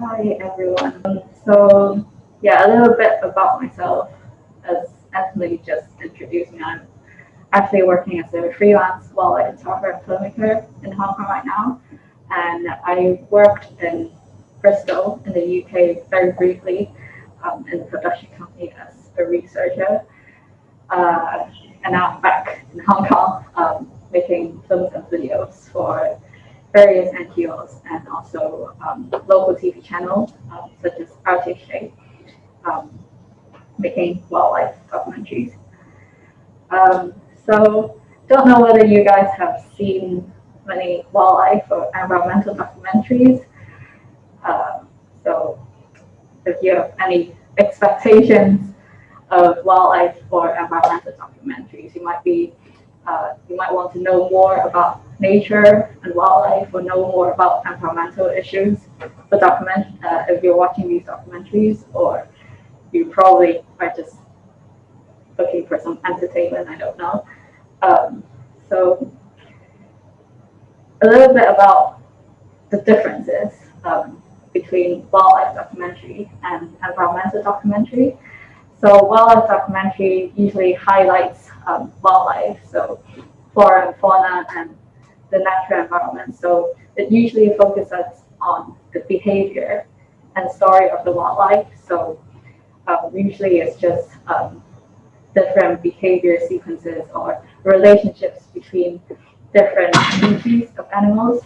Hi everyone. So yeah, a little bit about myself. As Daphne just introduced me, I'm actually working as a freelance wildlife photographer and filmmaker in Hong Kong right now. And I worked in Bristol in the UK very briefly in the production company as a researcher. Uh, and now I'm back in Hong Kong making films and videos for various NGOs and also local TV channels such as RTHK, um, making wildlife documentaries. So don't know whether you guys have seen many wildlife or environmental documentaries. So if you have any expectations of wildlife or environmental documentaries, you might want to know more about nature and wildlife or know more about environmental issues for if you're watching these documentaries, or you probably are just looking for some entertainment, I don't know. So a little bit about the differences between wildlife documentary and environmental documentary. So wildlife documentary usually highlights wildlife, so flora and fauna and the natural environment. So it usually focuses on the behavior and story of the wildlife. So usually it's just different behavior sequences or relationships between different species of animals,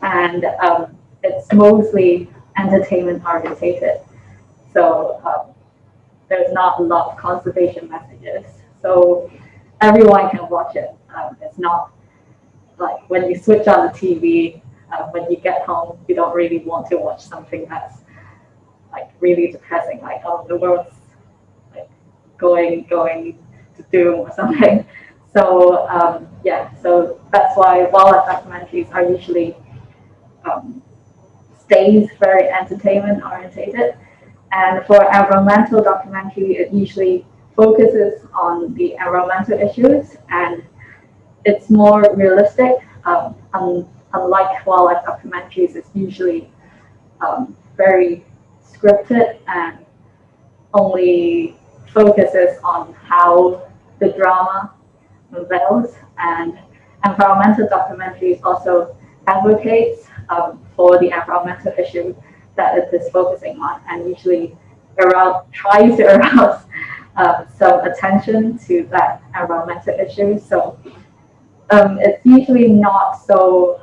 and it's mostly entertainment orientated. So there's not a lot of conservation messages. So everyone can watch it. It's not like when you switch on the TV, when you get home, you don't really want to watch something that's like really depressing, like oh the world's like going to doom or something. So so that's why wildlife documentaries are usually stays very entertainment orientated. And for environmental documentary, it usually focuses on the environmental issues and it's more realistic. Unlike wildlife documentaries, it's usually very scripted and only focuses on how the drama unveils. And environmental documentaries also advocates for the environmental issue that it is focusing on, and usually tries to arouse some attention to that environmental issue. So it's usually not so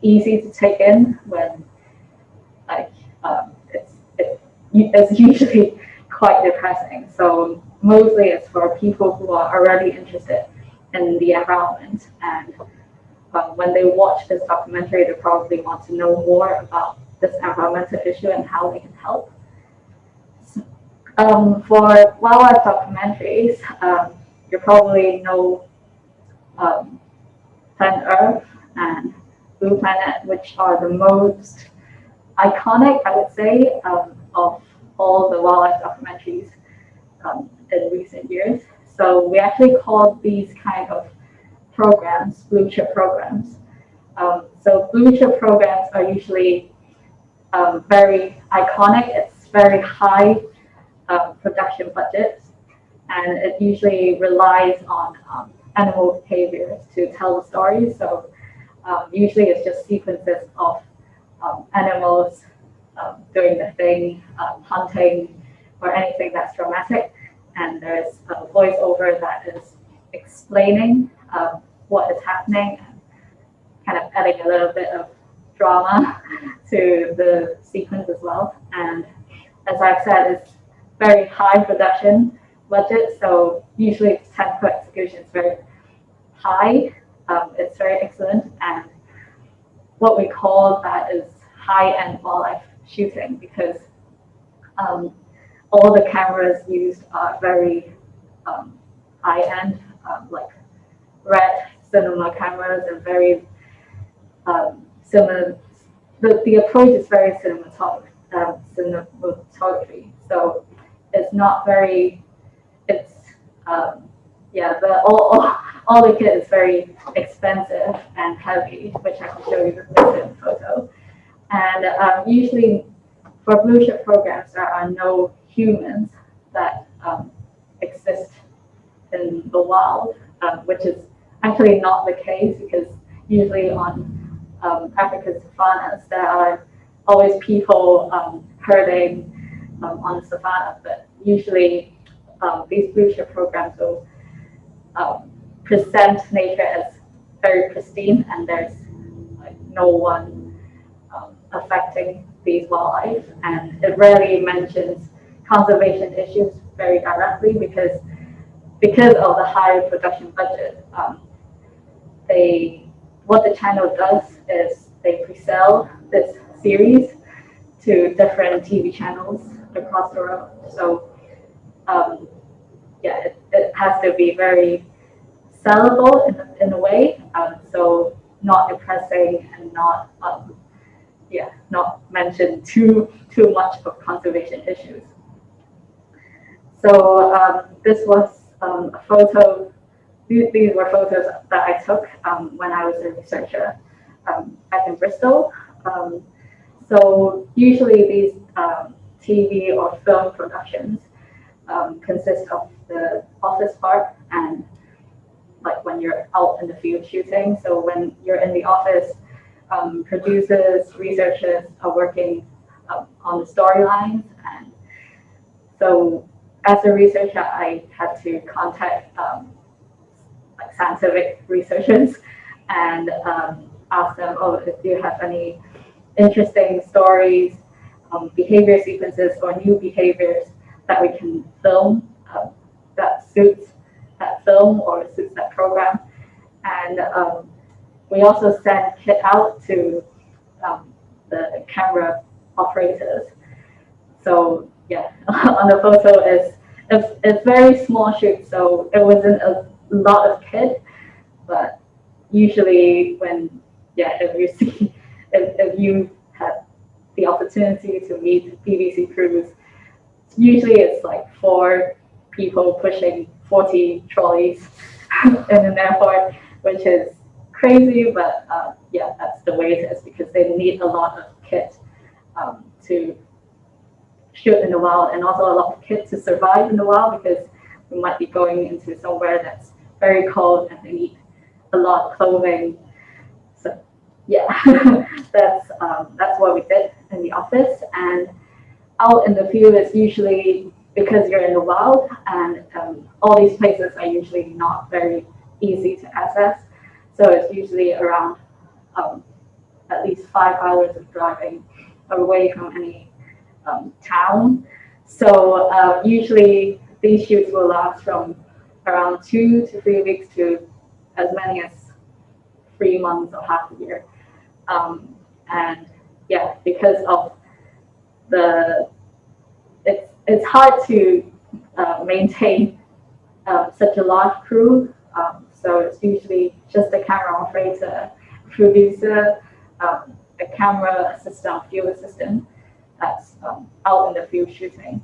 easy to take in when like it's usually quite depressing. So mostly it's for people who are already interested in the environment, and when they watch this documentary, they probably want to know more about this environmental issue and how they can help. For wildlife documentaries, you probably know Planet Earth and Blue Planet, which are the most iconic, I would say, of all the wildlife documentaries in recent years. So we actually call these kind of programs blue chip programs. So blue chip programs are usually very iconic. It's very high production budgets, and it usually relies on animal behaviors to tell the story. So usually it's just sequences of animals doing the thing, hunting, or anything that's dramatic. And there's a voiceover that is explaining what is happening and kind of adding a little bit of drama to the sequence as well. And as I've said, it's very high production budget, so usually technical execution is very high. It's very excellent, and what we call that is high-end wildlife shooting, because all the cameras used are very high-end, like red cinema cameras, and very similar. The approach is very cinematography. So it's not very. It's all the kit is very expensive and heavy, which I can show you with the photo. And usually for blue chip programs, there are no humans that exist in the wild, which is actually not the case, because usually on African savannas, there are always people herding on the savannah, but usually these blue chip programs will present nature as very pristine, and there's like no one affecting these wildlife, and it rarely mentions conservation issues very directly, because of the high production budget. What the channel does is they pre-sell this series to different TV channels across the world. So yeah, it has to be very sellable in a way, so not depressing and not mention too much of conservation issues. So this was a photo. These were photos that I took when I was a researcher back in Bristol. So usually these TV or film productions consist of the office part and like when you're out in the field shooting. So when you're in the office, producers, researchers are working on the storylines. And so as a researcher, I had to contact like scientific researchers and ask them, oh, if you have any interesting stories, behavior sequences or new behaviors that we can film that suits that film or suits that program. And we also send kit out to the camera operators. So yeah, on the photo it's very small shoot, so it wasn't a lot of kit, but usually if you have the opportunity to meet BBC crews, usually it's like 4 people pushing 40 trolleys in an airport, which is crazy, but yeah, that's the way it is, because they need a lot of kit to shoot in the wild, and also a lot of kit to survive in the wild, because we might be going into somewhere that's very cold and they need a lot of clothing. So yeah, that's what we did in the office. And out in the field is usually, because you're in the wild, and all these places are usually not very easy to access. So it's usually around at least 5 hours of driving away from any town. So usually these shoots will last from around 2 to 3 weeks to as many as 3 months or half a year. And yeah, because of it's hard to maintain such a large crew. So it's usually just a camera operator, producer, a camera assistant, field assistant that's out in the field shooting.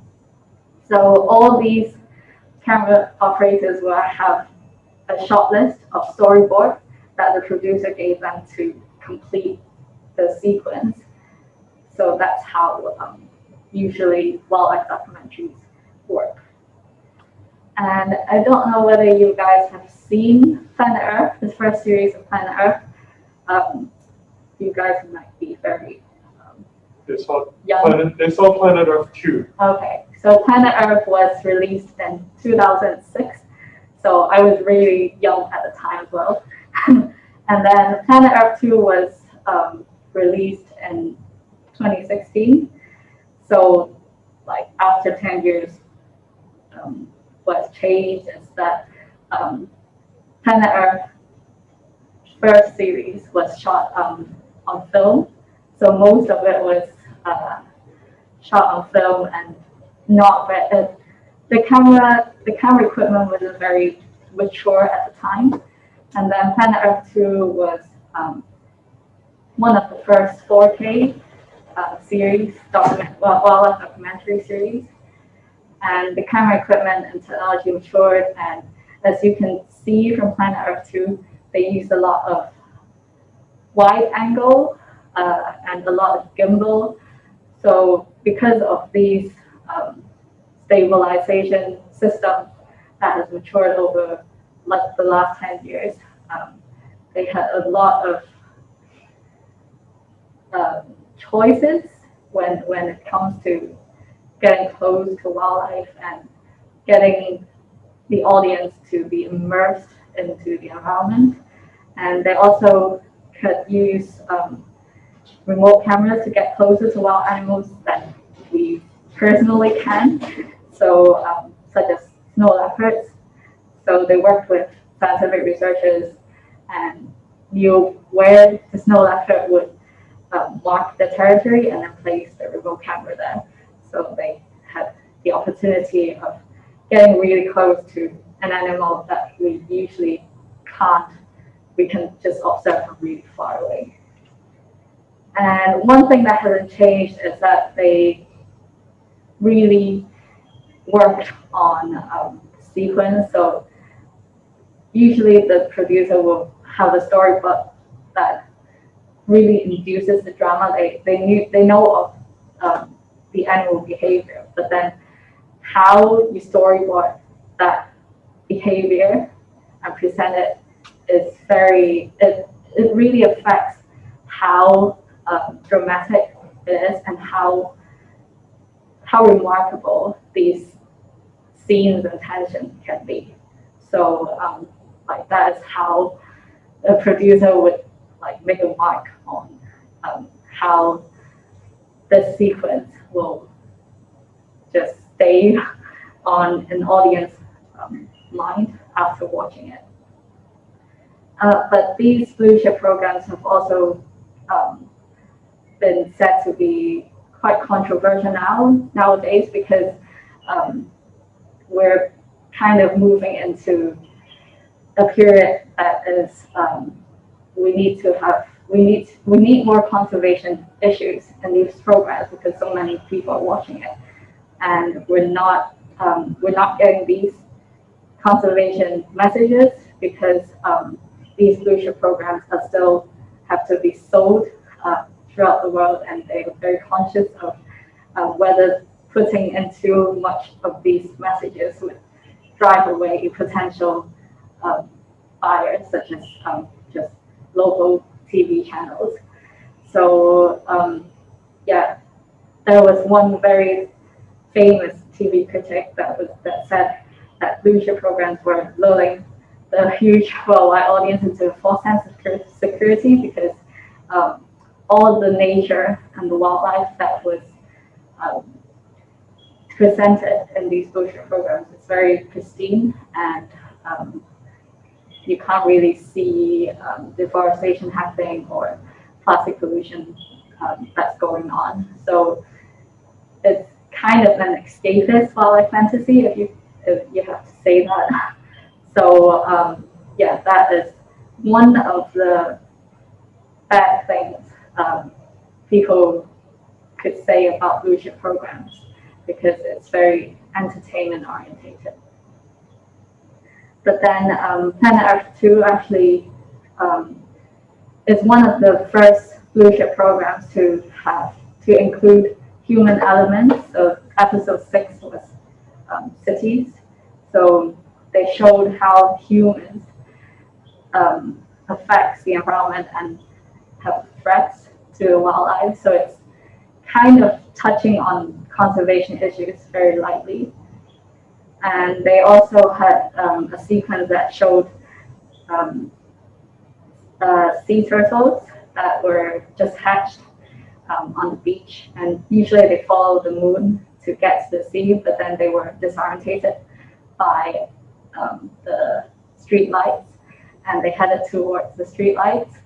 So all these camera operators will have a short list of storyboard that the producer gave them to complete the sequence. So that's how usually wildlife documentaries work. And I don't know whether you guys have seen Planet Earth, this first series of Planet Earth. You guys might be very young. They saw Planet Earth 2. Okay, so Planet Earth was released in 2006. So I was really young at the time as well. And then Planet Earth 2 was released in 2016. So like after 10 years, what's changed is that Planet Earth first series was shot on film. So most of it was shot on film and not the camera equipment wasn't very mature at the time. And then Planet Earth 2 was one of the first 4K series, wildlife documentary series. And the camera equipment and technology matured, and as you can see from Planet Earth 2, they used a lot of wide angle and a lot of gimbal. So because of these stabilization systems that has matured over like the last 10 years, they had a lot of choices when it comes to getting close to wildlife and getting the audience to be immersed into the environment. And they also could use remote cameras to get closer to wild animals than we personally can. So such as snow leopards. So they worked with scientific researchers and knew where the snow leopard would mark the territory and then place the remote camera there. So they had the opportunity of getting really close to an animal that we usually can't. We can just observe from really far away. And one thing that hasn't changed is that they really worked on sequence. So usually the producer will have a storybook that really induces the drama. They know of the animal behavior, but then how you storyboard that behavior and present it is it really affects how dramatic it is and how remarkable these scenes and tension can be. So like that is how a producer would like make a mark on how this sequence will just stay on an audience mind after watching it. But these blue chip programs have also been said to be quite controversial nowadays because we're kind of moving into a period that is we need more conservation issues in these programs because so many people are watching it, and we're not getting these conservation messages because these blue chip programs are still have to be sold throughout the world, and they're very conscious of whether putting in too much of these messages would drive away potential buyers, such as just local TV channels. So yeah, there was one very famous TV critic that said that blue chip programs were lulling the huge worldwide audience into a false sense of security because all of the nature and the wildlife that was presented in these blue chip programs is very pristine, and you can't really see deforestation happening or plastic pollution that's going on. So it's kind of an escapist wildlife fantasy, if you have to say that. So yeah, that is one of the bad things people could say about blue chip programs because it's very entertainment orientated. But then Planet Earth 2 actually is one of the first blue chip programs to include human elements. So episode 6 was cities. So they showed how humans affects the environment and have threats to wildlife. So it's kind of touching on conservation issues very lightly. And they also had a sequence that showed sea turtles that were just hatched on the beach. And usually they follow the moon to get to the sea, but then they were disorientated by the street lights, and they headed towards the street lights,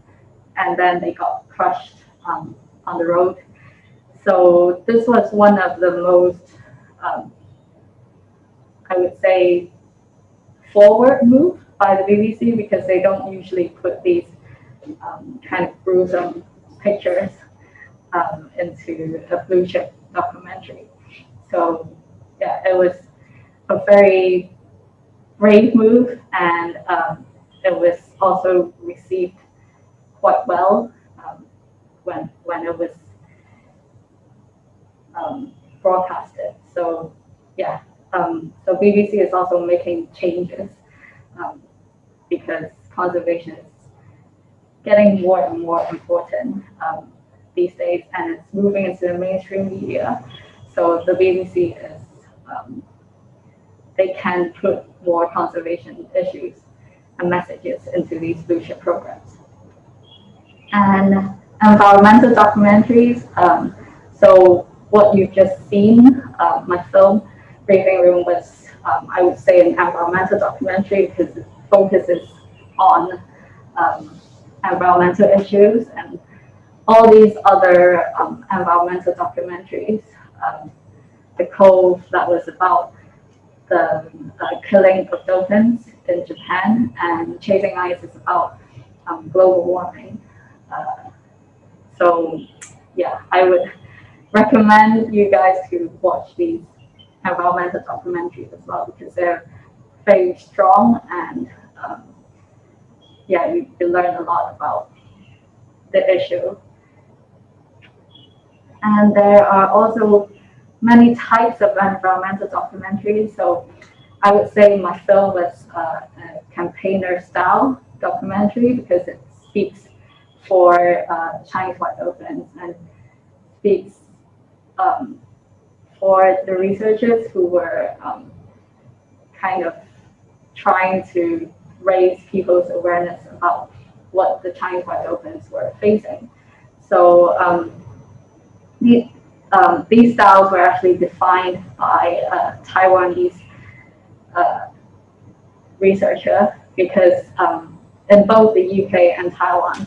and then they got crushed on the road. So this was one of the most, I would say, forward move by the BBC because they don't usually put these kind of gruesome pictures into a blue chip documentary. So yeah, it was a very brave move, and it was also received quite well when it was broadcasted. So yeah, so BBC is also making changes because conservation is getting more and more important these days, and it's moving into the mainstream media. So the BBC is they can put more conservation issues and messages into these blue chip programs. And environmental documentaries. So what you've just seen, my film briefing room was, I would say, an environmental documentary because it focuses on environmental issues, and all these other environmental documentaries. The Cove, that was about the killing of dolphins in Japan, and Chasing Ice is about global warming. So yeah, I would recommend you guys to watch these environmental documentaries as well, because they're very strong, and yeah, you learn a lot about the issue. And there are also many types of environmental documentaries. So I would say my film was a campaigner style documentary because it speaks for Chinese white dolphins and speaks for the researchers who were kind of trying to raise people's awareness about what the Chinese white dolphins were facing. So these styles were actually defined by a Taiwanese researcher because in both the UK and Taiwan,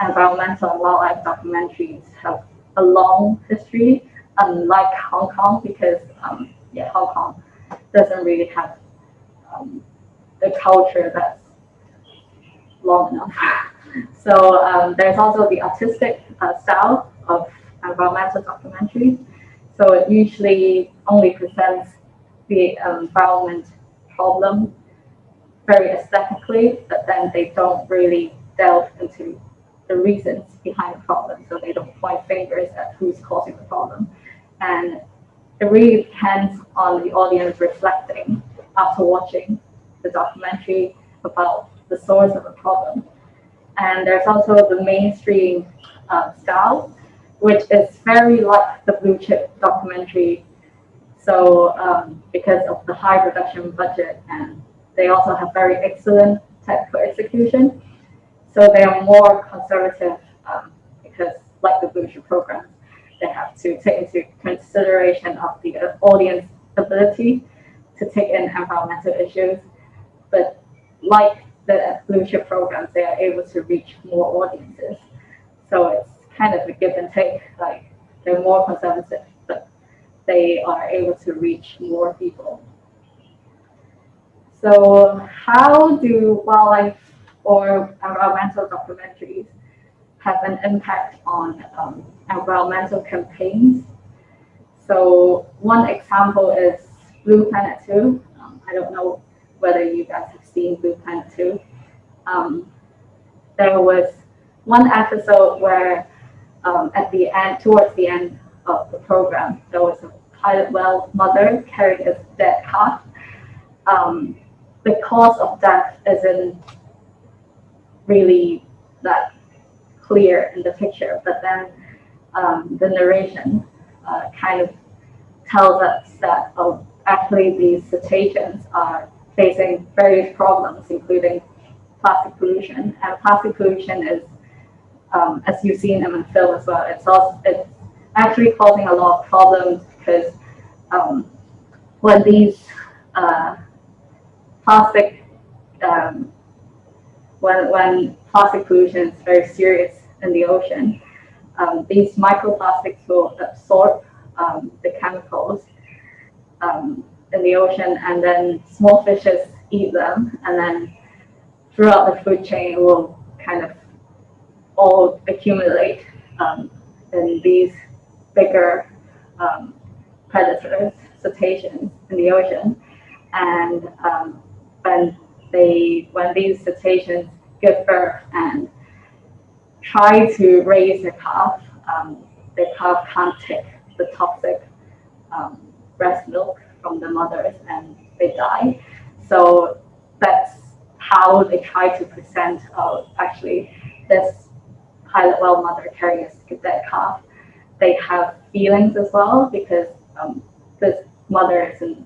environmental and wildlife documentaries have a long history, unlike Hong Kong, because yeah, Hong Kong doesn't really have the culture that's long enough. So there's also the artistic style of environmental documentaries. So it usually only presents the environment problem very aesthetically, but then they don't really delve into the reasons behind the problem. So they don't point fingers at who's causing the problem. And it really depends on the audience reflecting after watching the documentary about the source of the problem. And there's also the mainstream style, which is very like the blue chip documentary. So because of the high production budget, and they also have very excellent technical execution. So they are more conservative because, like the blue chip programs, they have to take into consideration of the audience ability to take in environmental issues. But like the blue chip programs, they are able to reach more audiences. So it's kind of a give and take. Like they're more conservative, but they are able to reach more people. So how do wildlife or environmental documentaries have an impact on environmental campaigns? So one example is Blue Planet 2. I don't know whether you guys have seen Blue Planet 2. There was one episode where at the end, towards the end of the program, there was a pilot whale mother carrying a dead calf. The cause of death isn't really that clear in the picture, but then the narration kind of tells us that actually these cetaceans are facing various problems, including plastic pollution. And plastic pollution is, as you've seen in the film as well, it's actually causing a lot of problems because when these plastic, when plastic pollution is very serious in the ocean, these microplastics will absorb the chemicals in the ocean, and then small fishes eat them, and then throughout the food chain it will kind of all accumulate in these bigger predators, cetaceans in the ocean. And when these cetaceans give birth and try to raise their calf can't take the toxic breast milk from the mothers and they die. So that's how they try to present actually this pilot well mother carrying a dead calf. They have feelings as well because this mother isn't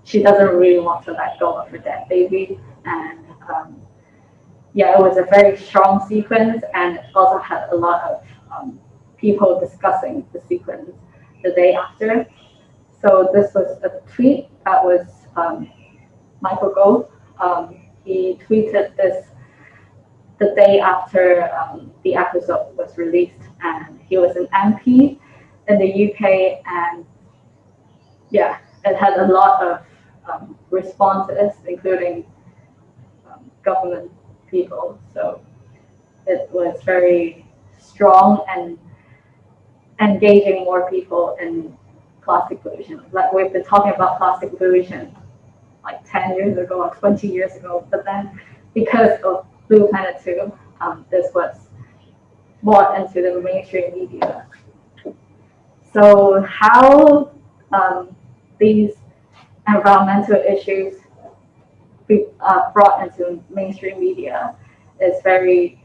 she doesn't really want to let go of her dead baby. And yeah, it was a very strong sequence, and it also had a lot of people discussing the sequence the day after. So this was a tweet that was Michael Gove. He tweeted this the day after the episode was released, and he was an MP in the UK, and yeah, it had a lot of responses, including government people. So it was very strong and engaging more people in plastic pollution. Like we've been talking about plastic pollution like 10 years ago or 20 years ago, but then because of Blue Planet 2, this was brought into the mainstream media. So how these environmental issues brought into mainstream media is very,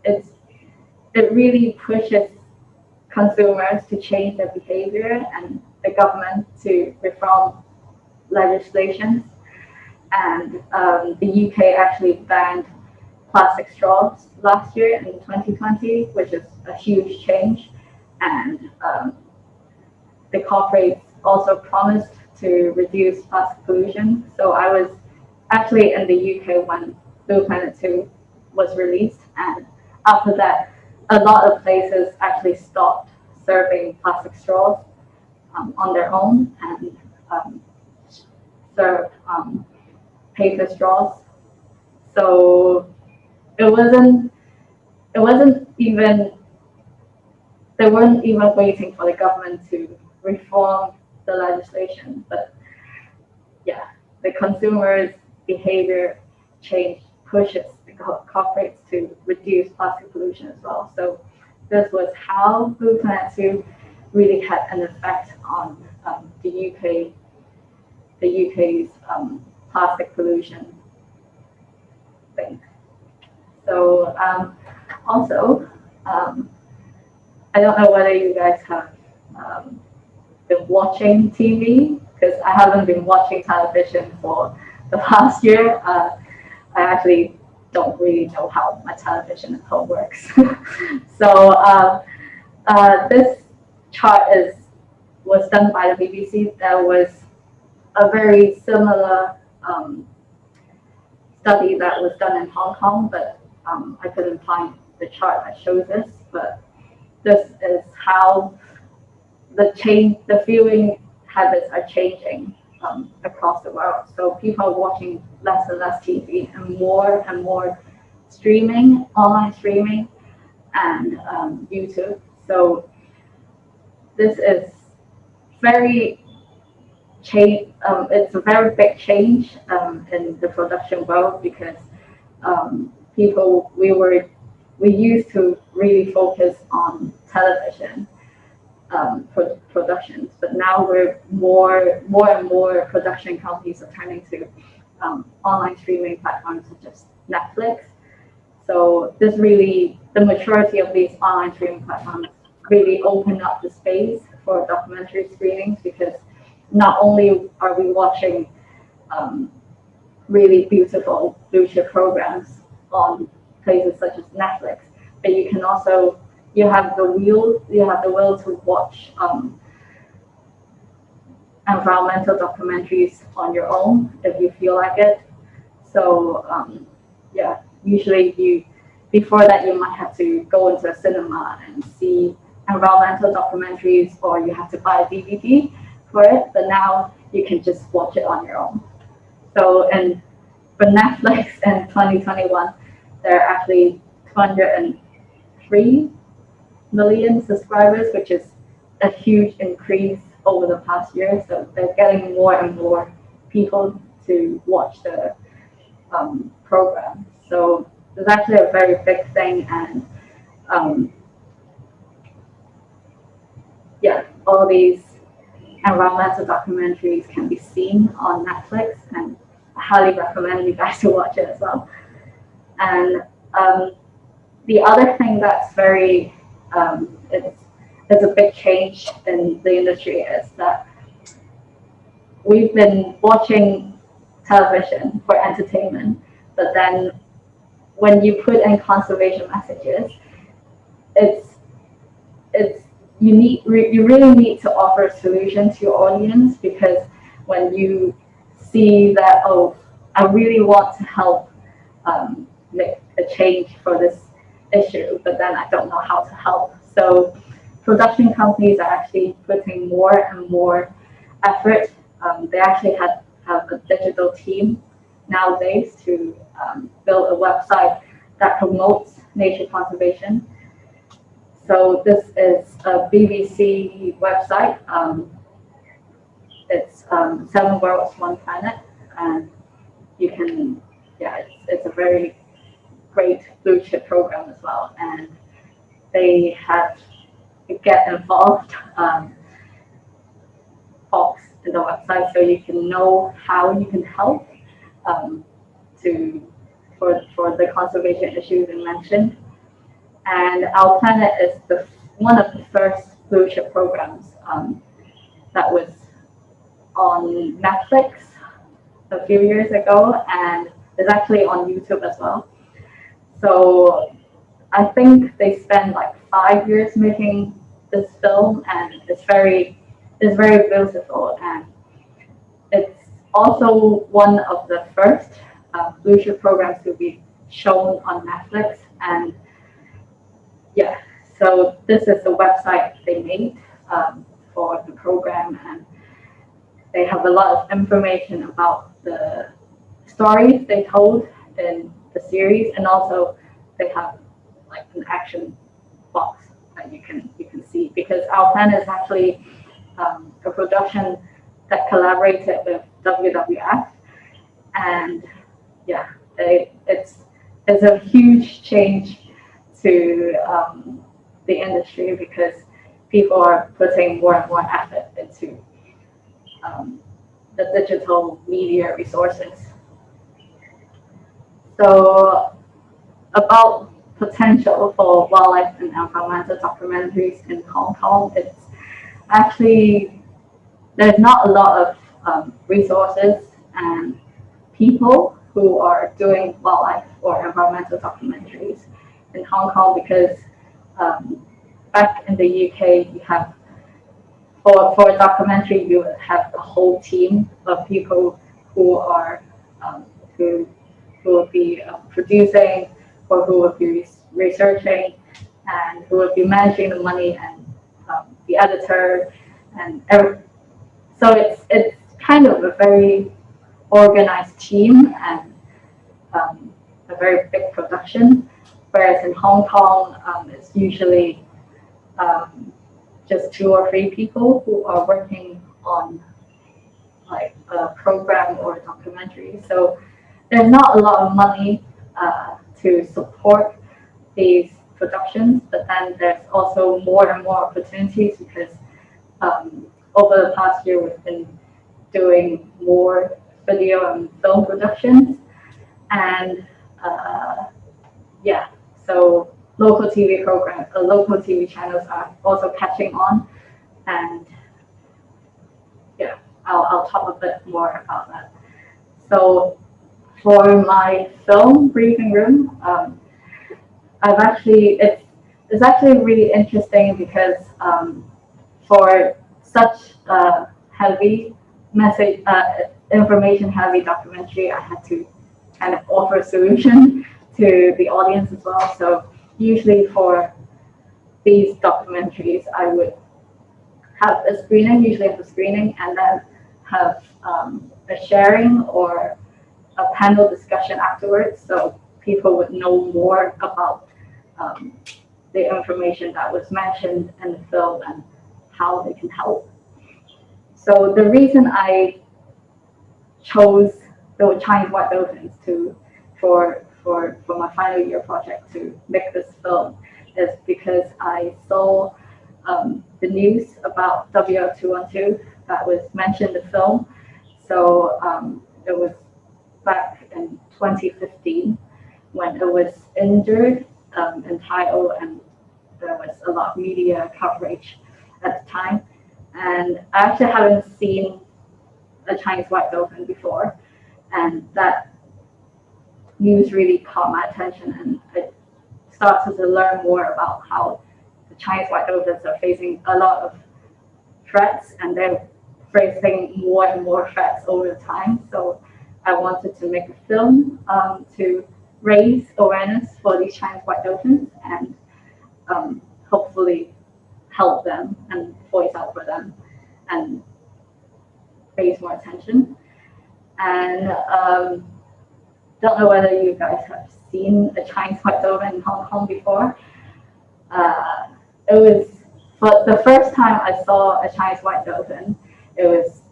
it really pushes consumers to change their behavior and the government to reform legislation. And the UK actually banned plastic straws last year in 2020, which is a huge change. And the corporates also promised to reduce plastic pollution. So I was actually in the UK when Blue Planet 2 was released. And after that, a lot of places actually stopped serving plastic straws on their own and served paper straws. So it wasn't even, they weren't even waiting for the government to reform the legislation, but yeah, the consumers' behavior change pushes the corporates to reduce plastic pollution as well. So this was how Blue Planet 2 really had an effect on the UK's plastic pollution thing. So also, I don't know whether you guys have been watching TV, because I haven't been watching television for the past year. I actually don't really know how my television at home works. So this chart was done by the BBC. There was a very similar study that was done in Hong Kong, but I couldn't find the chart that shows this. But this is how the viewing habits are changing across the world. So people are watching less and less TV and more streaming, online streaming, and YouTube. So this is very change. It's a very big change in the production world, because we used to really focus on television productions, but now more and more production companies are turning to online streaming platforms such as Netflix. So the majority of these online streaming platforms really open up the space for documentary screenings, because not only are we watching really beautiful blue chip programs on places such as Netflix, but you have the will to watch environmental documentaries on your own if you feel like it. So yeah, usually before that you might have to go into a cinema and see environmental documentaries, or you have to buy a DVD for it, but now you can just watch it on your own. So, and for Netflix in 2021, there are actually 203 million subscribers, which is a huge increase over the past year. So they're getting more and more people to watch the program. So is actually a very big thing, and yeah, all these environmental documentaries can be seen on Netflix, and I highly recommend you guys to watch it as well. And the other thing that's very it's a big change in the industry is that we've been watching television for entertainment, but then when you put in conservation messages, it's you really need to offer a solution to your audience, because when you see that, oh, I really want to help make a change for this issue, but then I don't know how to help. So production companies are actually putting more and more effort. They actually have a digital team nowadays to build a website that promotes nature conservation. So this is a BBC website. It's 7 Worlds, 1 Planet, and you can, yeah, it's a very great blue chip program as well, and they have get involved box in the website, so you can know how you can help for the conservation issues you mentioned. And Our Planet is one of the first blue chip programs that was on Netflix a few years ago, and is actually on YouTube as well. So I think they spent like 5 years making this film, and it's very beautiful, and it's also one of the first blue chip programs to be shown on Netflix. And yeah, so this is the website they made for the program, and they have a lot of information about the stories they told in the series, and also they have like an action box that you can see, because Our Planet is actually a production that collaborated with WWF, and yeah, it's a huge change to the industry, because people are putting more and more effort into the digital media resources. So about potential for wildlife and environmental documentaries in Hong Kong, it's actually, there's not a lot of resources and people who are doing wildlife or environmental documentaries in Hong Kong, because back in the UK, you have, for a documentary, you would have a whole team of people who are who will be producing, or who will be researching, and who will be managing the money, and the editor, and so it's kind of a very organized team, and a very big production. Whereas in Hong Kong, it's usually just 2 or 3 people who are working on like a program or a documentary. So there's not a lot of money to support these productions, but then there's also more and more opportunities, because over the past year we've been doing more video and film productions, and yeah, so local TV programs, local TV channels are also catching on, and yeah, I'll talk a bit more about that. So for my film briefing room, I've actually, it's actually really interesting, because for such a heavy message, information heavy documentary, I had to kind of offer a solution to the audience as well. So usually for these documentaries, I would have a screening, and then have a sharing or a panel discussion afterwards, so people would know more about the information that was mentioned in the film and how they can help. So the reason I chose the Chinese white dolphins for for my final year project to make this film is because I saw the news about WL212 that was mentioned in the film. So it was back in 2015 when it was injured in Thailand, and there was a lot of media coverage at the time. And I actually haven't seen a Chinese white dolphin before, and that news really caught my attention, and I started to learn more about how the Chinese white dolphins are facing a lot of threats, and they're facing more and more threats over time. So I wanted to make a film to raise awareness for these Chinese white dolphins and hopefully help them and voice out for them and raise more attention. And don't know whether you guys have seen a Chinese white dolphin in Hong Kong before. It was, but the first time I saw a Chinese white dolphin, it was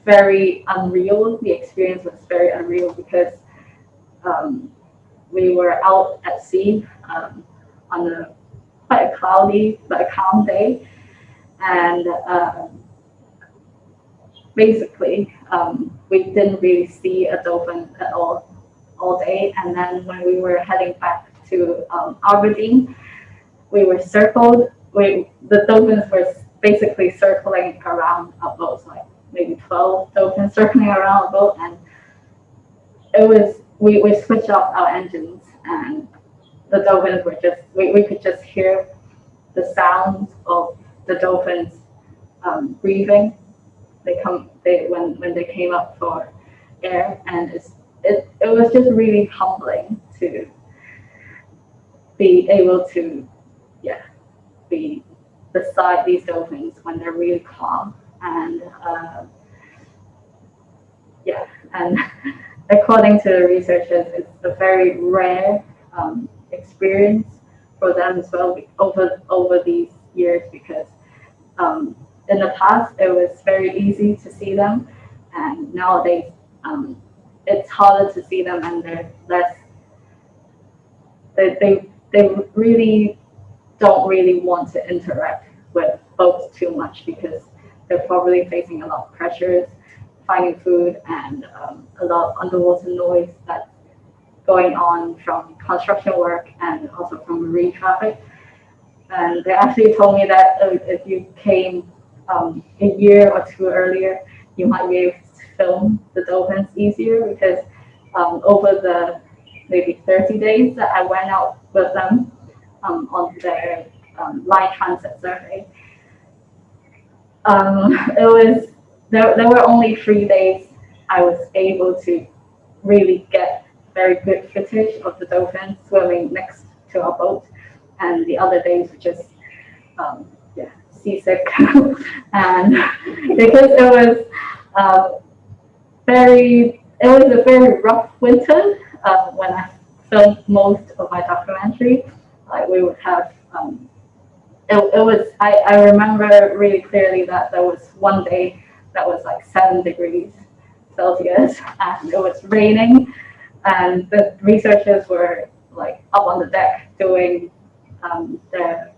very unreal. The experience was very unreal because we were out at sea on a quite a cloudy but calm day, and basically we didn't really see a dolphin at all day. And then when we were heading back to Aberdeen, we were circled. The dolphins were basically circling around our boat, like maybe 12 dolphins circling around our boat, and it was we switched off our engines, and the dolphins were just we could just hear the sounds of the dolphins breathing. When they came up for air, and it was just really humbling to be able to be beside these dolphins when they're really calm. And and according to the researchers, it's a very rare experience for them as well over these years, because in the past it was very easy to see them, and nowadays it's harder to see them, and they're less. They really don't really want to interact with boats too much because they're probably facing a lot of pressures, finding food, and a lot of underwater noise that's going on from construction work and also from marine traffic. And they actually told me that if you came a year or two earlier, you might be able to film the dolphins easier, because over the maybe 30 days that I went out with them on their line transit survey, it was there were only 3 days I was able to really get very good footage of the dolphins swimming next to our boat, and the other days were just seasick and because it was a very rough winter when I filmed most of my documentary. Like we would have I remember really clearly that there was one day that was like 7 degrees Celsius, and it was raining, and the researchers were like up on the deck doing their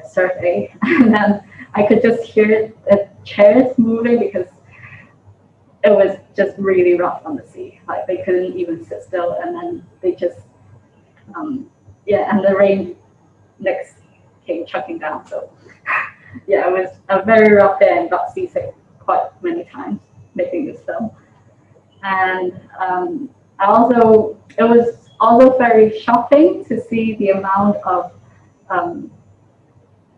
survey, and then I could just hear the chairs moving because it was just really rough on the sea. Like they couldn't even sit still, and then they just and the rain next came chucking down. So it was a very rough day, and got seasick quite many times making this film. And it was also very shocking to see the amount of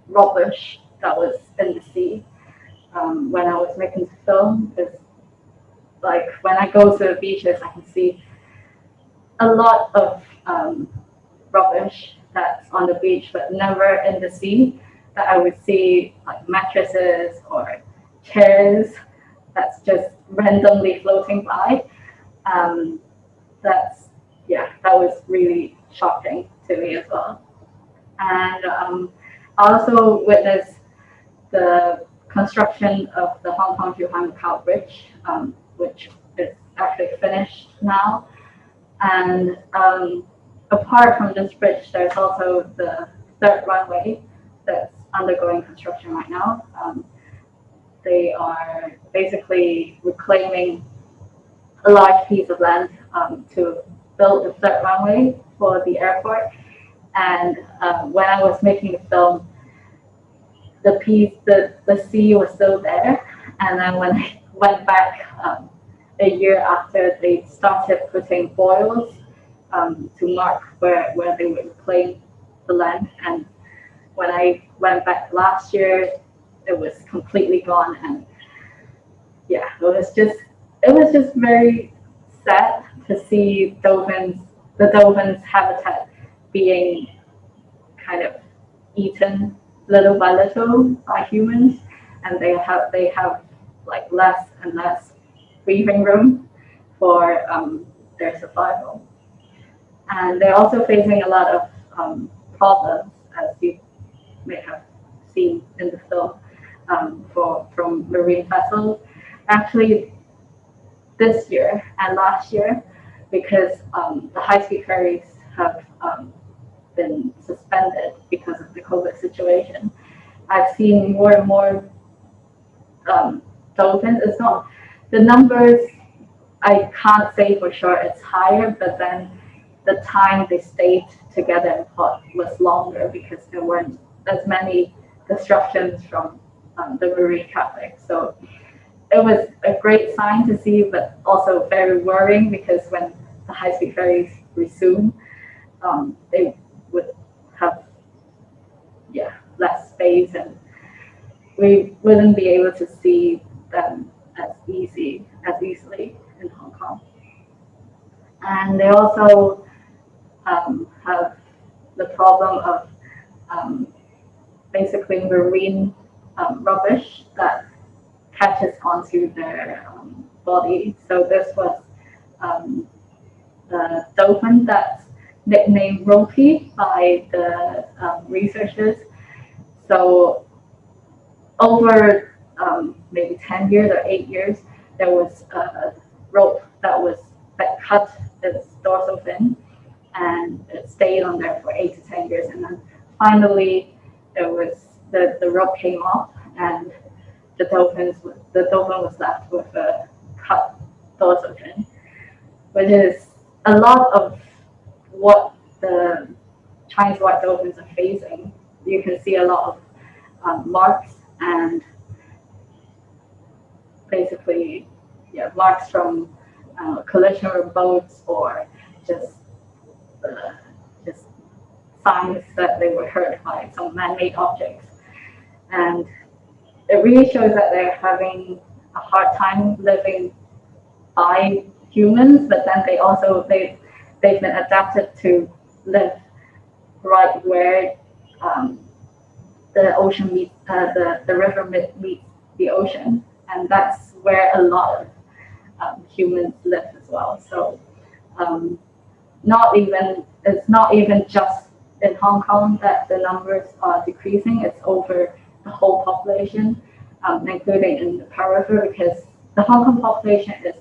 rubbish that was in the sea when I was making the film. Because like when I go to the beaches, I can see a lot of rubbish that's on the beach, but never in the sea. That I would see like mattresses or chairs that's just randomly floating by. That was really shocking to me as well. And I also witnessed the construction of the Hong Kong to Macau Bridge, which is actually finished now. And apart from this bridge, there's also the third runway that's undergoing construction right now. They are basically reclaiming a large piece of land to build the third runway for the airport. And when I was making the film, the sea was still there. And then when I went back a year after, they started putting boils to mark where they would reclaim the land. And when I went back last year, it was completely gone. And yeah, it was just very sad to see the dolphins habitat being kind of eaten little by little by humans, and they have like less and less breathing room for their survival. And they're also facing a lot of problems, as you may have seen in the film, from marine vessels. Actually, this year and last year, because the high-speed ferries have been suspended because of the COVID situation, I've seen more and more dolphins. It's not the numbers. I can't say for sure it's higher, but then the time they stayed together in pod was longer because there weren't as many disruptions from the marine traffic. So it was a great sign to see, but also very worrying because when the high-speed ferries resume, they would have less space, and we wouldn't be able to see them as easily in Hong Kong. And they also have the problem of basically marine rubbish that catches onto their body. So this was the dolphin that's nicknamed Ropey by the researchers. So over maybe 10 years or 8 years, there was a rope that cut its dorsal fin, and it stayed on there for 8 to 10 years. And then finally, there was the rope came off, and the dolphin was left with a cut dorsal fin, which is a lot of what the Chinese white dolphins are facing. You can see a lot of marks and basically marks from collision with boats, or just signs that they were hurt by some man-made objects. And it really shows that they're having a hard time living by humans, but then they've been adapted to live right where the ocean meets the river meets the ocean, and that's where a lot of humans live as well. So it's not even just in Hong Kong that the numbers are decreasing. It's over the whole population, including in the Pearl River, because the Hong Kong population is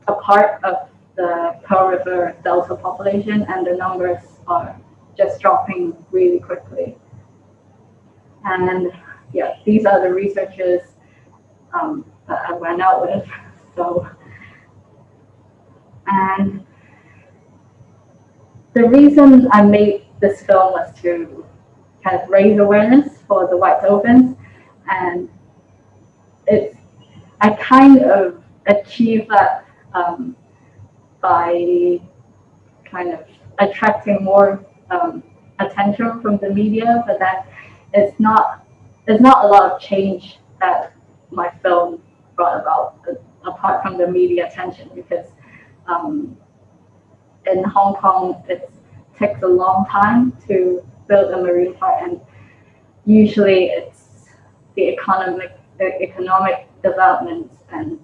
a part of the Pearl River Delta population, and the numbers are just dropping really quickly. And these are the researchers that I went out with. So, and the reason I made this film was to kind of raise awareness for the white dolphins, and I kind of achieved that by kind of attracting more attention from the media, but that there's not a lot of change that my film brought about, apart from the media attention, because in Hong Kong it takes a long time to build a marine park, and usually it's the economic developments and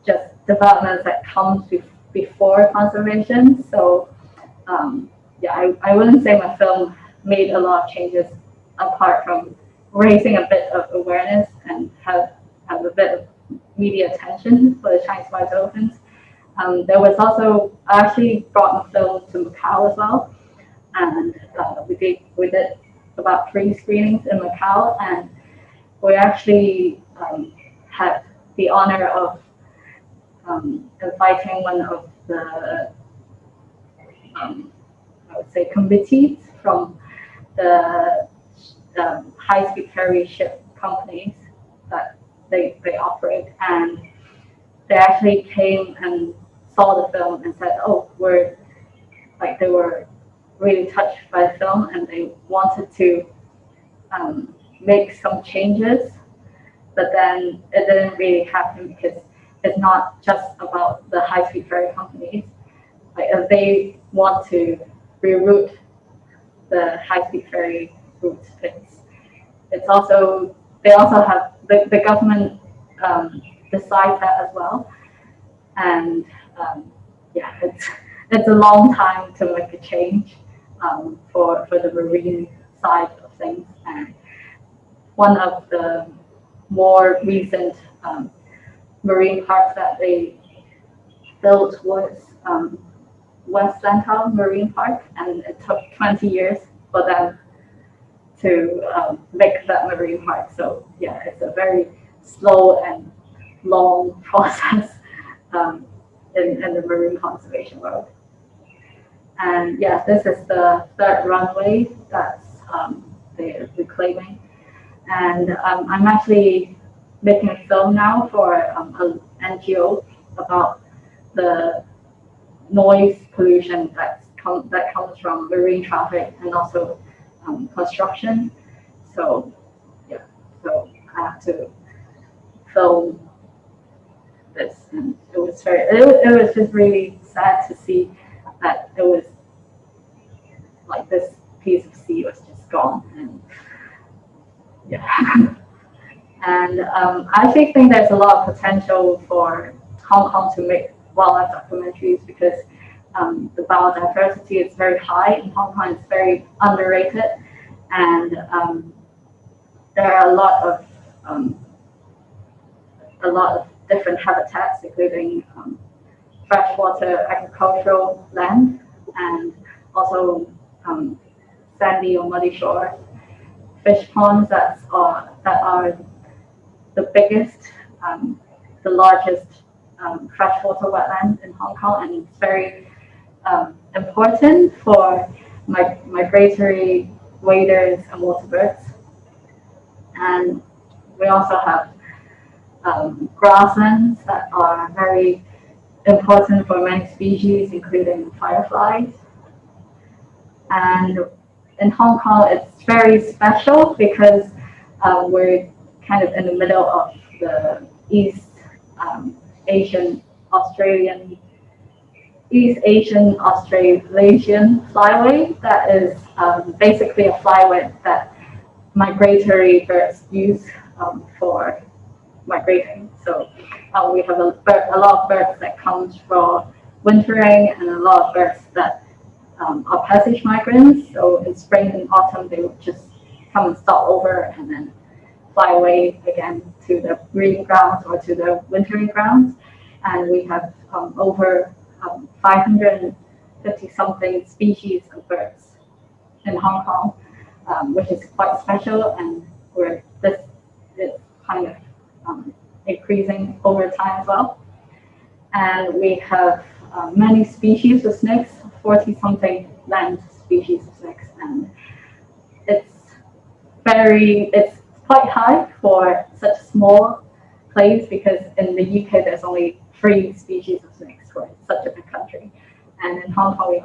just developments that comes before conservation. So I wouldn't say my film made a lot of changes apart from raising a bit of awareness and have a bit of media attention for the Chinese white dolphins. There was also, I actually brought the film to Macau as well, and we did about 3 screenings in Macau, and we actually had the honor of inviting one of the I would say committees from the high-speed ferry ship companies that they operate, and they actually came and saw the film and said, oh, they were really touched by the film, and they wanted to make some changes, but then it didn't really happen because it's not just about the high-speed ferry companies. Like if they want to reroute the high-speed ferry routes, it's also, they also have the government decide that as well, and yeah, it's a long time to make a change for the marine side of things. And one of the more recent marine parks that they built was West Lantau Marine Park, and it took 20 years for them to make that marine park. So yeah, it's a very slow and long process in the marine conservation world. And yeah, this is the 3rd runway that's they're reclaiming. And I'm actually making a film now for an NGO about the noise pollution that comes from marine traffic and also construction. So yeah, so I have to film this, and it was just really sad to see that it was like this piece of sea was just gone. And yeah. And I actually think there's a lot of potential for Hong Kong to make wildlife documentaries, because the biodiversity is very high in Hong Kong. It's very underrated, and there are a lot of different habitats, including freshwater agricultural land, and also sandy or muddy shore fish ponds that are the biggest, the largest freshwater wetland in Hong Kong, and it's very important for migratory waders and water birds. And we also have grasslands that are very important for many species, including fireflies. And in Hong Kong, it's very special because we're kind of in the middle of the East Asian Australasian flyway that is basically a flyway that migratory birds use for migrating. So we have a lot of birds that comes for wintering, and a lot of birds that are passage migrants. So in spring and autumn, they would just come and stop over and then fly away again to the breeding grounds or to the wintering grounds. And we have over 550 something species of birds in Hong Kong, which is quite special, and this is kind of increasing over time as well. And we have many species of snakes, 40 something land species of snakes, and it's quite high for such a small place, because in the UK there's only 3 species of snakes for such a big country. And in Hong Kong we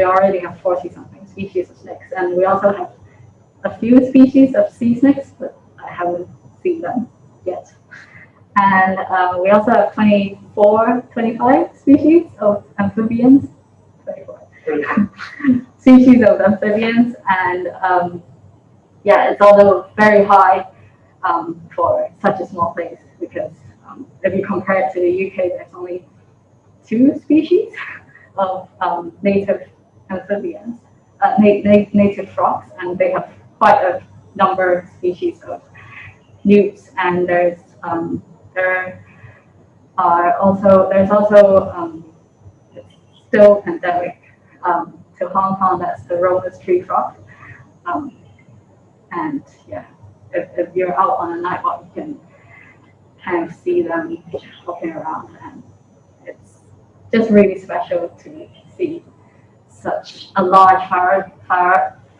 already have 40 something species of snakes, and we also have a few species of sea snakes, but I haven't seen them yet. And we also have 25 species of amphibians. 24 species of amphibians, and yeah, it's also very high for such a small place, because if you compare it to the UK, there's only 2 species of native amphibians, native frogs, and they have quite a number of species of newts, and there are there's also it's still pandemic to Hong Kong. That's the Rhodes tree frog. And yeah, if you're out on a night walk, you can kind of see them walking around, and it's just really special to see such a large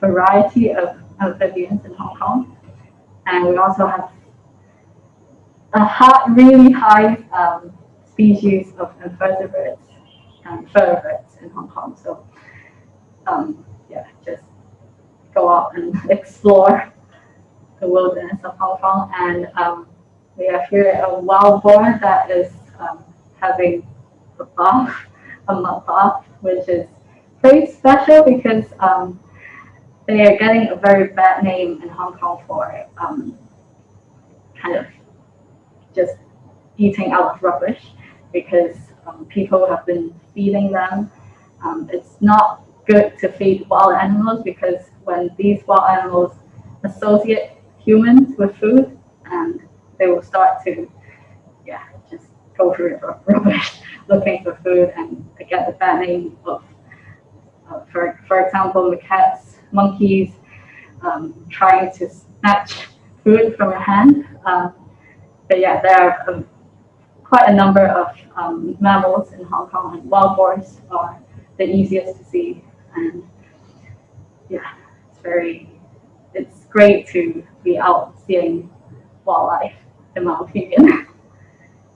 variety of amphibians in Hong Kong. And we also have a really high species of invertebrates and vertebrates in Hong Kong. So yeah, just go out and explore the wilderness of Hong Kong. And we have here a wild boar that is having a bath, a mud bath, which is pretty special because they are getting a very bad name in Hong Kong for kind of just eating out of rubbish, because people have been feeding them. It's not good to feed wild animals, because when these wild animals associate humans with food, and they will start to just go through the rubbish looking for food, and they get the bad name of for example, macaques, monkeys trying to snatch food from your hand. But yeah, there are quite a number of mammals in Hong Kong, and wild boars are the easiest to see. And yeah, it's great to be out seeing wildlife, in my opinion.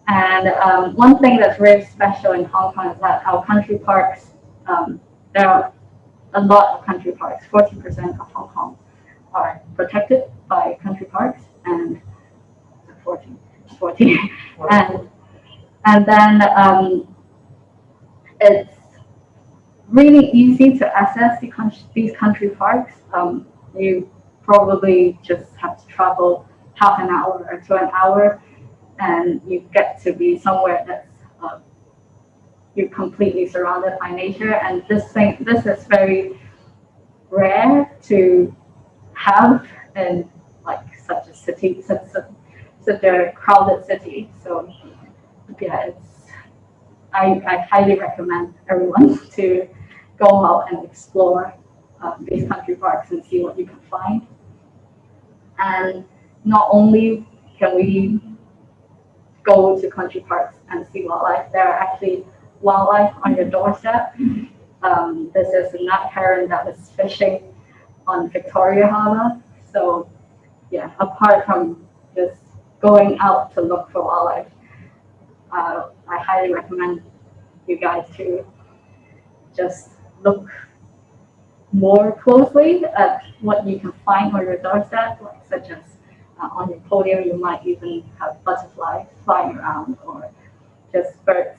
And one thing that's really special in Hong Kong is that our country parks, there are a lot of country parks. 40% of Hong Kong are protected by country parks, and 40. And then it's really easy to access these country parks. You probably just have to travel half an hour to an hour, and you get to be somewhere that's you're completely surrounded by nature. And this is very rare to have in like such a city, such a crowded city. So yeah, I highly recommend everyone to go out and explore these country parks and see what you can find. And not only can we go to country parks and see wildlife, there are actually wildlife on your doorstep. This is a nut heron that is fishing on Victoria Harbour. So yeah, apart from just going out to look for wildlife, I highly recommend you guys to just look more closely at what you can find on your doorstep, like such as on your podium, you might even have butterflies flying around, or just birds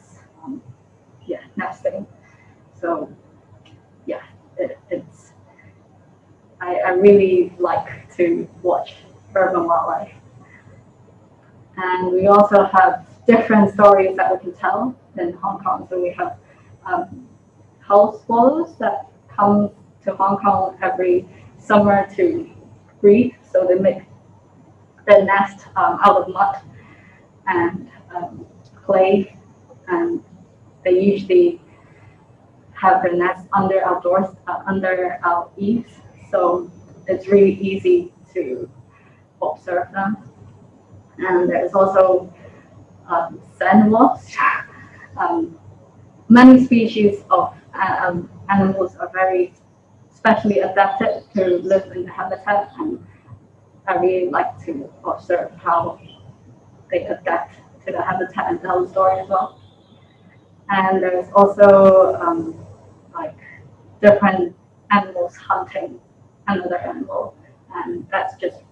nesting. So yeah, I really like to watch urban wildlife. And we also have different stories that we can tell in Hong Kong. So we have house swallows that come to Hong Kong every summer to breed. So they make their nest out of mud and clay, and they usually have their nest under our doors, under our eaves. So it's really easy to observe them. And there's also sand wasps. Many species of animals are very specially adapted to live in the habitat, and I really like to observe how they adapt to the habitat and tell the story as well. And there's also like different animals hunting another animal, and that's just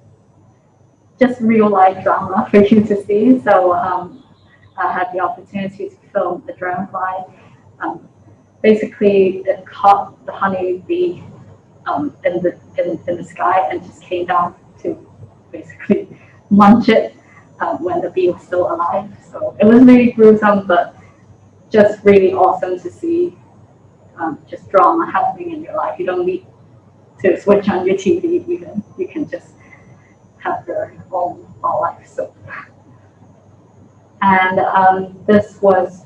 real life drama for you to see. So I had the opportunity to film the dragonfly. Basically, it caught the honeybee in the sky and just came down to basically munch it when the bee was still alive. So it was really gruesome, but just really awesome to see just drama happening in your life. You don't need to switch on your TV even. You can just have your own life. So And this was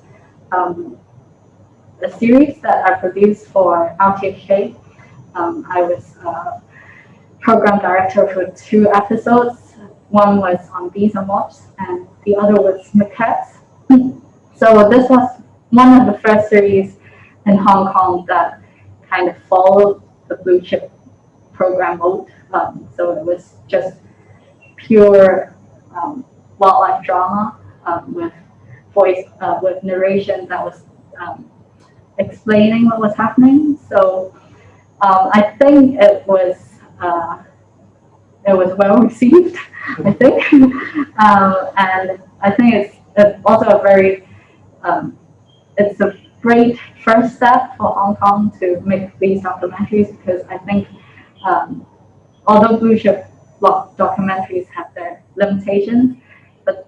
a series that I produced for RTHK. I was program director for 2 episodes. One was on bees and moths, and the other was macaques. So this was one of the first series in Hong Kong that kind of followed the blue chip program mode. So it was just pure wildlife drama with voice, with narration that was explaining what was happening. So I think it was well received, I think, and I think it's also a very it's a great first step for Hong Kong to make these documentaries, because I think although blue chip documentaries have their limitations, but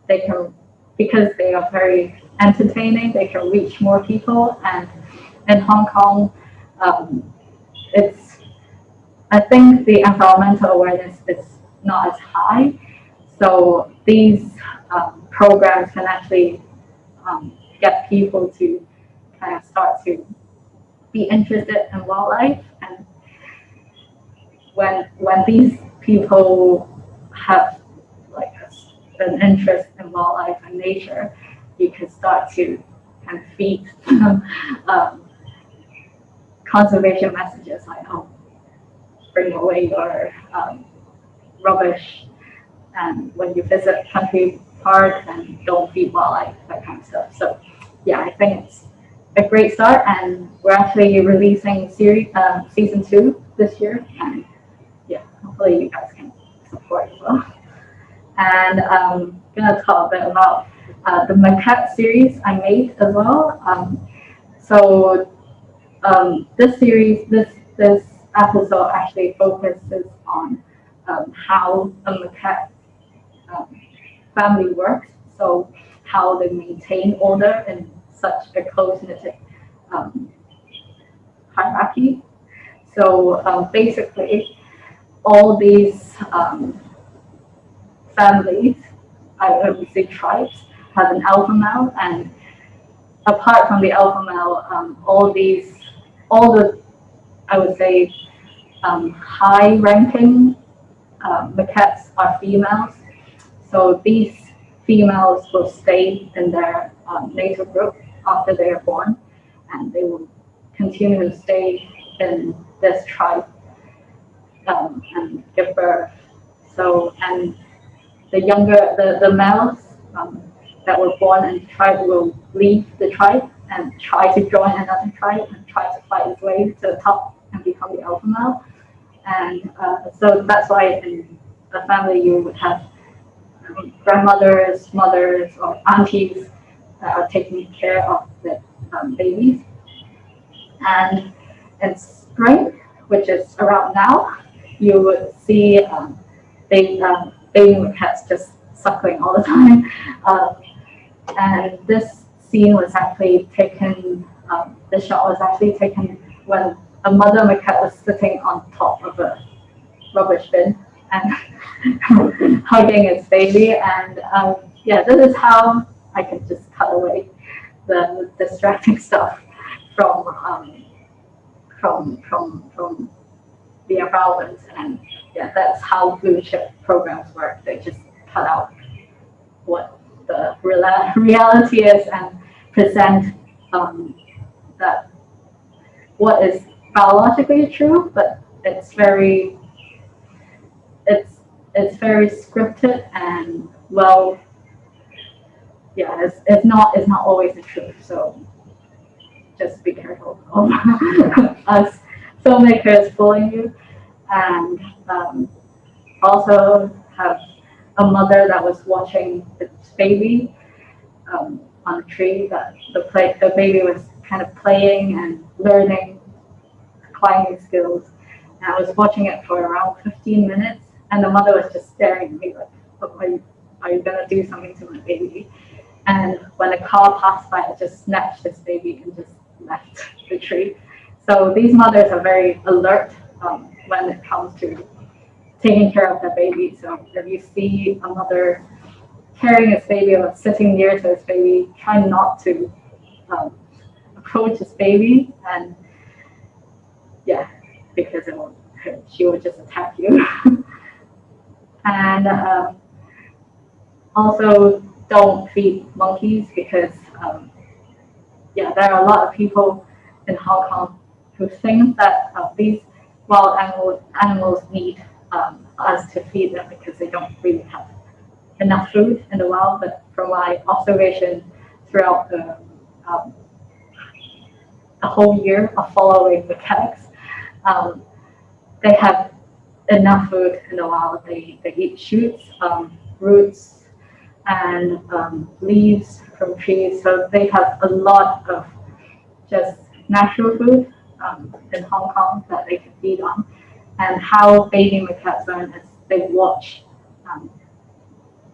they can, because they are very entertaining, they can reach more people. And in Hong Kong, I think the environmental awareness is not as high, so these programs can actually get people to kind of start to be interested in wildlife. And when these people have like an interest in wildlife and nature, you can start to kind of feed conservation messages like, oh, bring away your rubbish, and when you visit country parks, and don't feed wildlife, that kind of stuff. So yeah, I think it's a great start, and we're actually releasing season 2 this year, and yeah, hopefully you guys can support as well. And I'm gonna talk a bit about the macaque series I made as well. This series, this episode actually focuses on how a macaque family works, so how they maintain order in such a close-knit hierarchy. So basically, all these families, I would say tribes, have an alpha male, and apart from the alpha male, all the, I would say, high-ranking macaques are females. So these females will stay in their native group after they are born, and they will continue to stay in this tribe and give birth. So, and the males that were born in the tribe will leave the tribe and try to join another tribe and try to fight his way to the top and become the alpha male. And so that's why in a family you would have grandmothers, mothers, or aunties that are taking care of the babies. And in spring, which is around now, you would see baby macaques just suckling all the time. And this scene was actually taken, the shot was actually taken when a mother macaque was sitting on top of a rubbish bin and hugging its baby. And yeah, this is how I can just cut away the distracting stuff from the environment. And yeah, that's how blue chip programs work. They just cut out what the reality is and present that what is biologically true, but it's very scripted and well, yeah, it's not always the truth. So just be careful of us filmmakers fooling you. And also have a mother that was watching its baby on a tree, that the baby was kind of playing and learning climbing skills. And I was watching it for around 15 minutes, and the mother was just staring at me like, are you gonna do something to my baby? And when a car passed by, I just snatched this baby and just left the tree. So these mothers are very alert when it comes to taking care of their baby. So if you see a mother carrying his baby or sitting near to his baby, try not to approach his baby, and yeah, because it won't hurt. She will just attack you. And also don't feed monkeys because yeah, there are a lot of people in Hong Kong who think that these wild animals need us to feed them because they don't really have enough food in the wild. But from my observation throughout the whole year of following the cats, they have enough food in the wild. They eat shoots, roots, and leaves from trees. So they have a lot of just natural food in Hong Kong that they can feed on. And how baby macaques learn is they watch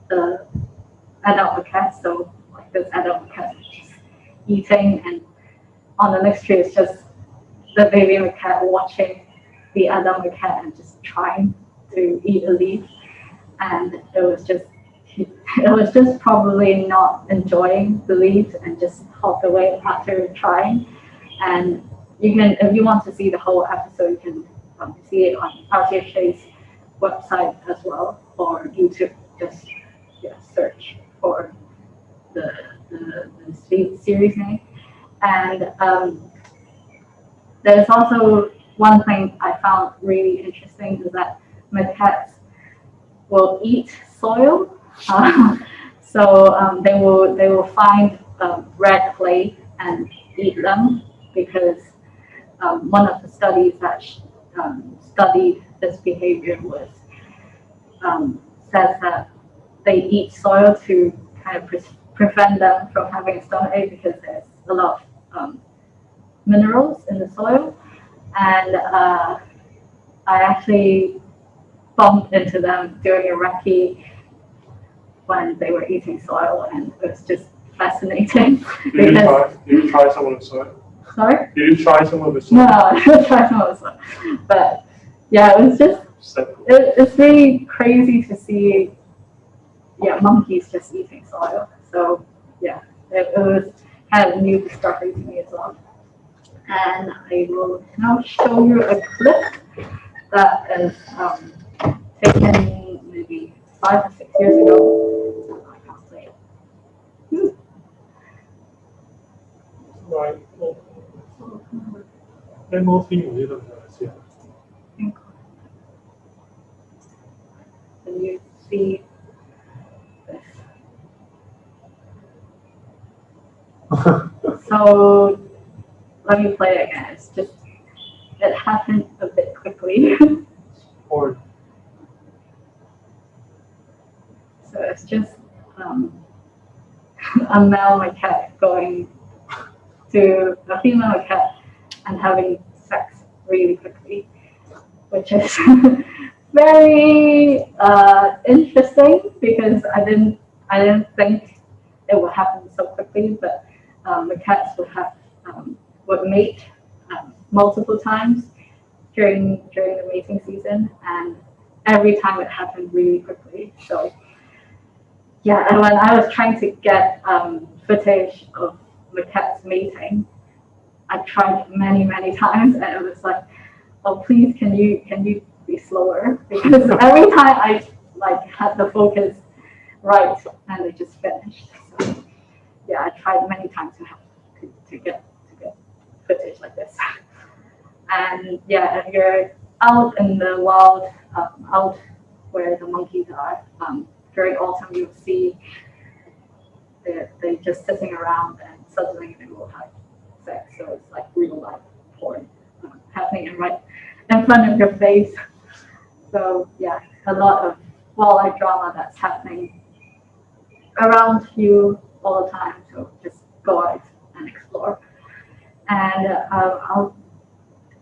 the adult macaques. So like this adult macaque is just eating, and on the next tree is just the baby macaque watching the adult macaque and just trying to eat a leaf. And it was just probably not enjoying the leaves and just hopped away after trying. And you can, if you want to see the whole episode, you can see it on RTHK's website as well, or YouTube. Just search for the series name. And there's also one thing I found really interesting is that macaques will eat soil. So they will find red clay and eat them, because one of the studies that studied this behavior was says that they eat soil to kind of prevent them from having a stomachache, because there's a lot of minerals in the soil. And I actually bumped into them during a recce when they were eating soil, and it was just fascinating. Did you try some of the soil? Sorry? Did you try some of the soil? No, I didn't try some of the soil. But yeah, it was just, it's really crazy to see, monkeys just eating soil. So yeah, it was kind of a new discovery to me as well. And I will now show you a clip that is taken maybe 5 or 6 years ago. I can't say it. Right. Can you see this? So let me play it again. It's just, it happened a bit quickly. Or So it's just a male macaque going to a female macaque and having sex really quickly, which is very interesting, because I didn't think it would happen so quickly. But macaques would mate multiple times during the mating season, and every time it happened really quickly. So yeah, and when I was trying to get footage of macaques mating, I tried many times, and it was like, oh please, can you be slower, because every time I had the focus right and it just finished. So yeah, I tried many times to get footage like this. And yeah, if you're out in the wild, out where the monkeys are, during autumn, you'll see they're just sitting around, and suddenly they will have sex. So it's like real life porn happening right in front of your face. So yeah, a lot of wildlife drama that's happening around you all the time. So just go out and explore. And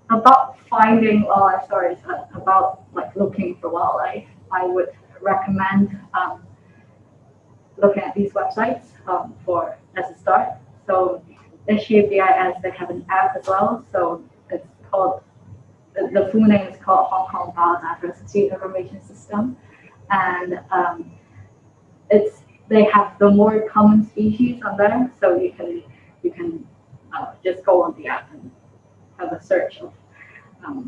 about finding wildlife stories, about looking for wildlife, I would recommend looking at these websites for as a start. So SGBIS, they have an app as well. So it's called, the full name is called Hong Kong Biodiversity Information System, and it's they have the more common species on there, so you can just go on the app and have a search of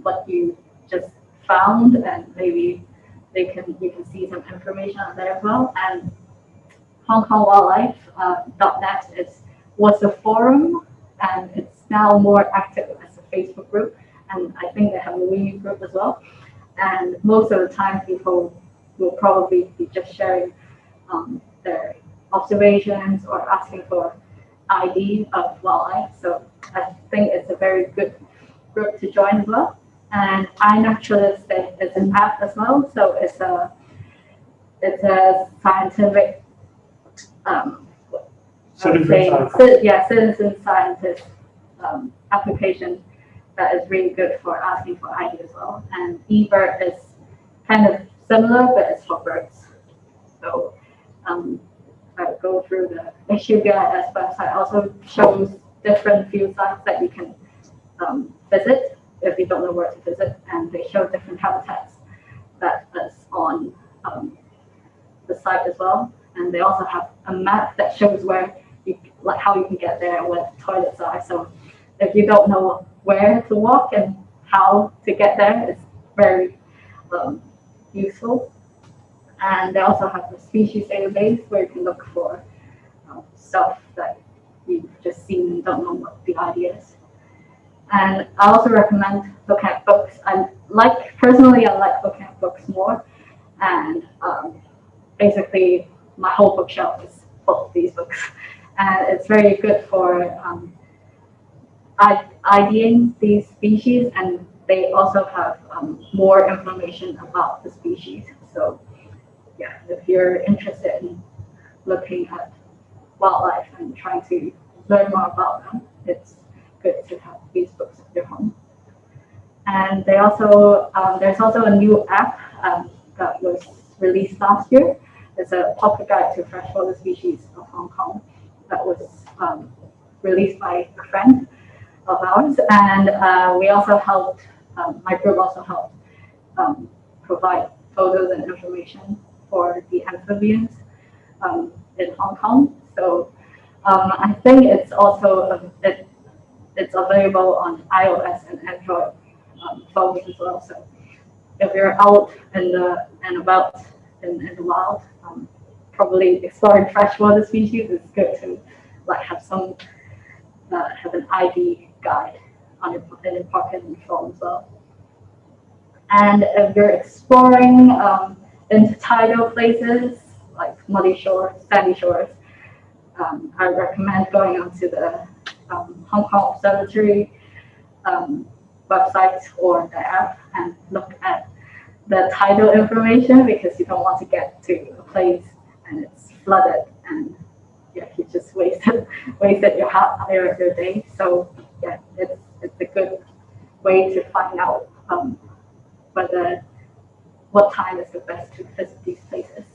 what you just found, and maybe you can see some information on there as well. And Hong Kong Wildlife.net was a forum, and it's now more active as a Facebook group, and I think they have a Weibo group as well. And most of the time, people will probably be just sharing their observations or asking for ID of wildlife. So I think it's a very good group to join as well. And iNaturalist is an app as well, so it's a scientific citizen scientist application that is really good for asking for ID as well. And eBird is kind of similar, but it's for birds. So I go through the HUBIS website, also shows different field sites that you can visit if you don't know where to visit, and they show different habitats that is on the site as well. And they also have a map that shows where how you can get there and where the toilets are. So if you don't know where to walk and how to get there, it's very useful. And they also have the species database where you can look for stuff that you've just seen and don't know what the idea is. And I also recommend looking at books. Personally, I like looking at books more. And basically, my whole bookshelf is full of these books. And it's very good for IDing these species, and they also have more information about the species. So yeah, if you're interested in looking at wildlife and trying to learn more about them, it's good to have these books at your home. And they also there's also a new app that was released last year. It's a pocket guide to freshwater species of Hong Kong that was released by a friend of ours, and we also helped. My group also helped provide photos and information for the amphibians in Hong Kong. So I think it's also it's available on iOS and Android phones as well. So if you're out and about in the wild, probably exploring freshwater species, it's good to have an ID guide in your pocket and phone as well. And if you're exploring intertidal places like muddy shores, sandy shores, I recommend going onto the Hong Kong Observatory website or the app and look at the tidal information, because you don't want to get to a place and it's flooded and you just wasted your day. So yeah, it's a good way to find out what time is the best to visit these places.